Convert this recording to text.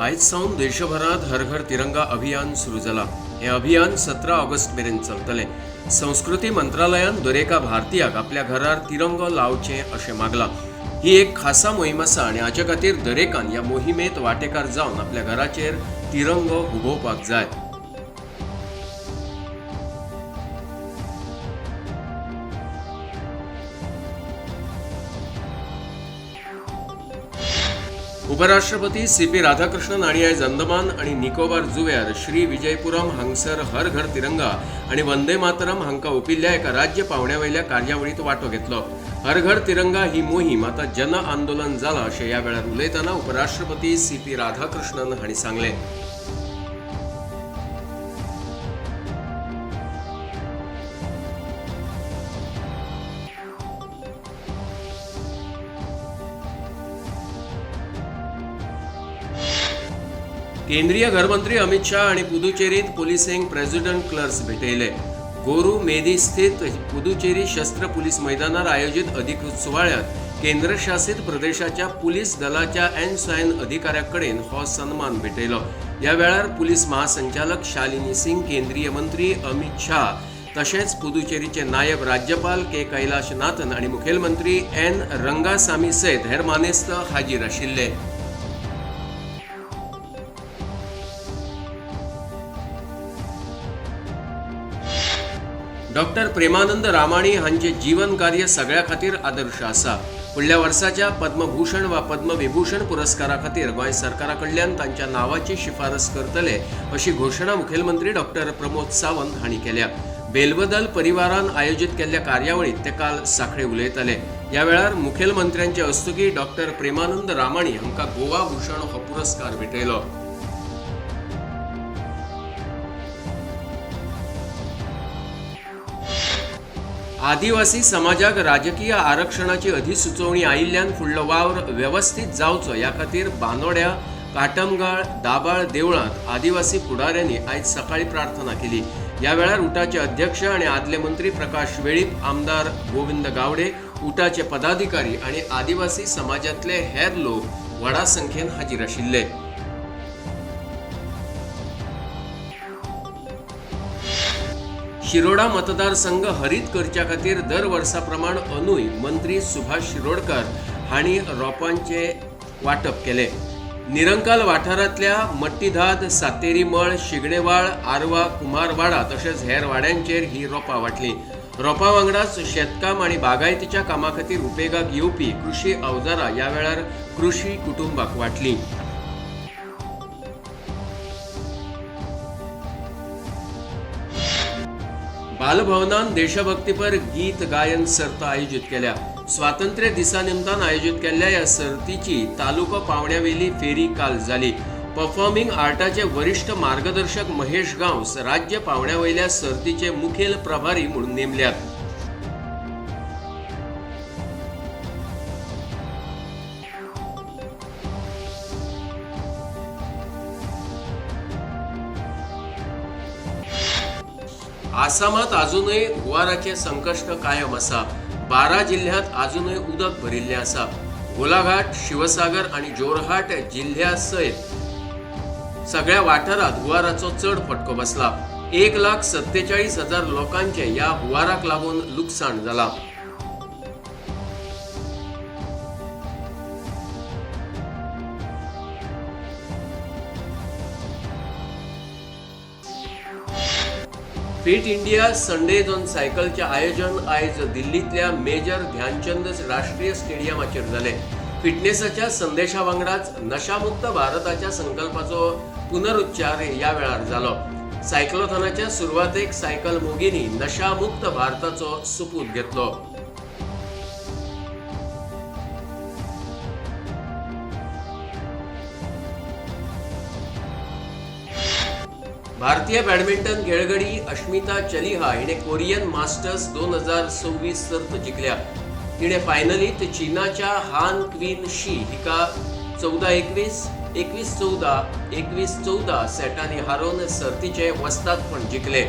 आयज सावन देशभरात हर घर तिरंगा अभियान सुरू जाला। हे अभियान 17 ऑगस्ट मेरेन चलतले। संस्कृती मंत्रालयान दरेका भारतीयाक आपल्या घरार तिरंगो लावचे अशें मागला। ही एक खासा मोहीम आसा आनी हाचे खातीर दरेकान ह्या मोहिमेत वांटेकार जावन आपल्या घराचेर तिरंगो हुबोवपाक जाय। उपराष्ट्रपती सी.पी. राधाकृष्णन हांणी आयज अंदमान आनी निकोबार जुंव्यार श्री विजयपुरम हांगसर हर घर तिरंगा आनी वंदे मातरम हांकां ओंपिल्ल्या एका राज्य पावण्यावयल्या कार्यावळीत वांटो घेतलो। हर घर तिरंगा ही मोहीम आतां जन आंदोलन जाला अशें ह्या वेळार उलयतना उपराष्ट्रपती सी.पी. राधाकृष्णन हांणी सांगलें। केंद्रीय गृहमंत्री अमित शाह हांणी पुदुचेरीत पुलिसेंक प्रेसिडेंट क्लर्क्स भेटयले। गोरू मेदी स्थित पुदुचेरी शस्त्र पुलीस मैदानार आयोजित अधिकृत सुवाळ्यात केंद्रशासित प्रदेशाच्या पुलीस दलाच्या एनसायन अधिकाऱ्याकडेन हो सन्मान भेटयलो। ह्या वेळार पुलीस महासंचालक शालिनी सिंग, केंद्रीय मंत्री अमित शाह तशेंच पुदुचेरीचे नायब राज्यपाल के कैलाशनाथन आनी मुखेलमंत्री एन रंगासामी सयत हेर मानेस्त हाजीर आशिल्ले। डॉक्टर प्रेमानंद रामाणी हांचे जीवन कार्य सगळ्या खातीर आदर्श आसा। फुडल्या वर्साच्या पद्मभूषण वा पद्मविभूषण पुरस्कारा खातीर गोंय सरकारा कडल्यान तांच्या नावाची शिफारस करतले अशी घोषणा मुखेलमंत्री डॉक्टर प्रमोद सावंत हांणी केल्या। बेलबदल परिवारान आयोजित केल्ल्या कार्यावळीत ते काल सांखळे उलयताले। ह्या वेळार मुखेलमंत्र्यांचे हस्तुकी डॉक्टर प्रेमानंद रामाणी हांकां गोवा भूषण हो पुरस्कार भेटयलो। आदिवासी समाजाक राजकीय आरक्षणाची अधिसुचोवणी आयिल्ल्यान फुडलो वावर व्यवस्थीत जावचो ह्या खातीर बांदोड्या, काटमगाळ, दाबाळ देवळांत आदिवासी फुडाऱ्यांनी आयज सकाळी प्रार्थना केली। ह्या वेळार उटाचे अध्यक्ष आनी आदले मंत्री प्रकाश वेळीप, आमदार गोविंद गावडे, उटाचे पदाधिकारी आनी आदिवासी समाजातले हेर लोक व्हडा संख्येन हाजीर आशिल्ले। शिरोडा मतदारसंघ हरीत करच्या खातीर दर वर्सा प्रमाण अंदूय मंत्री सुभाष शिरोडकर हांणी रोपांचे वांटप केले। निरंकाल वाठारांतल्या मट्टीधाद, सातेरी मळ, शिगणेवाळ, आरवा, कुमारवाडा तशेंच हेर वाड्यांचेर ही रोपां वांटलीं। रोपां वांगडाच शेतकाम आनी बागायतीच्या कामां खातीर उपेगाक येवपी कृशी अवजारां ह्या वेळार कृशी कुटुंबाक वांटलीं। बालभवनान देशभक्तीपर गीत गायन सर्त आयोजित केल्या। स्वातंत्र्य दिसा निमतान आयोजित केल्ल्या ह्या सर्तीची तालुको पावण्यावेली फेरी काल जाली। परफॉर्मिंग आर्टाचे वरिष्ठ मार्गदर्शक महेश गांवस राज्य पावण्यावयल्या सर्तीचे मुखेल प्रभारी म्हणून नेमल्यात। आसामात अजूनय हुंवाराचे संकश्ट कायम आसा। 12 जिल्ह्यात अजूनय उदक भरिल्लें आसा। गोलाघाट, शिवसागर आनी जोरहाट जिल्ह्या सयत सगळ्या वाठारांत हुंवाराचो चड फटको बसला। 1,47,000 लोकांचे ह्या हुंवाराक लागून लुकसाण जालां। फिट इंडिया संडेज ऑन सायकलचे आयोजन आयज दिल्लीतल्या मेजर ध्यानचंद राष्ट्रीय स्टेडियमाचेर जालें। फिटनेसाच्या संदेशा वांगडाच नशामुक्त भारताच्या संकल्पाचो पुनरुच्चार ह्या वेळार जालो। सायक्लोथॉनाच्या सुरवातेक सायकल मोगींनी नशामुक्त भारताचो सुपूत घेतलो। भारतीय बॅडमिंटन खेळगडी अश्मिता चलिहा हिने कोरियन मास्टर्स 2026 सर्त जिखल्या। तिने फायनलीत चीनाच्या हान क्वीन शी हिका 14-21, 21-14, 21-14 सेटांनी हारोवन सर्तीचे वस्तादपण जिखले।